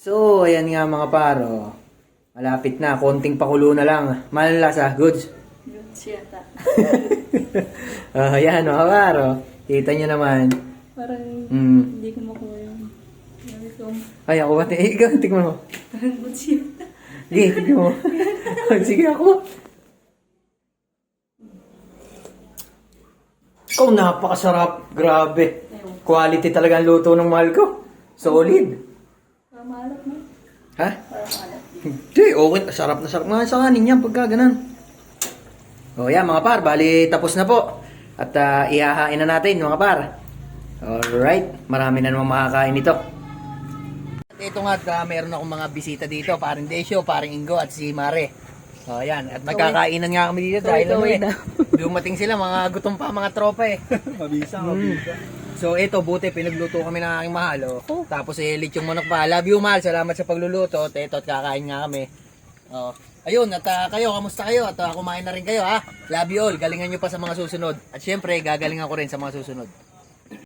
So, ayan nga mga paro. Malapit na, konting pakulo na lang. Malalasa, goods. Goods yata. Ayan mga paro. Kita nyo naman. Parang hindi ko makuha yung Ay, ako ba? Ikaw, tingnan mo. parang goods yata. Sige, tingnan mo. Sige ako. Ikaw, napakasarap. Grabe. Quality talaga ang luto ng mahal ko. Solid. Parang maalat na. Ha? Parang maalat. Hindi, okay. Sarap na sarap nga sa kanin yan pagka ganun. O yan mga par, bali tapos na po. At ihahain na natin mga par. Alright, marami na naman makakain ito. At ito nga, meron akong mga bisita dito. Paring Desyo, paring Ingo at si Mare. O yan, at magkakainan nga kami dito dahil dumating sila, mga gutom pa mga tropa eh. Mabisa. So ito, buti pinagluto kami ng aking mahal. Tapos lechong manok pa. Love you mahal, salamat sa pagluluto. At ito, at kakain nga kami. Ayun, at kayo, kamusta kayo? At kumain na rin kayo ha. Love you all, galingan nyo pa sa mga susunod. At syempre, gagalingan ko rin sa mga susunod.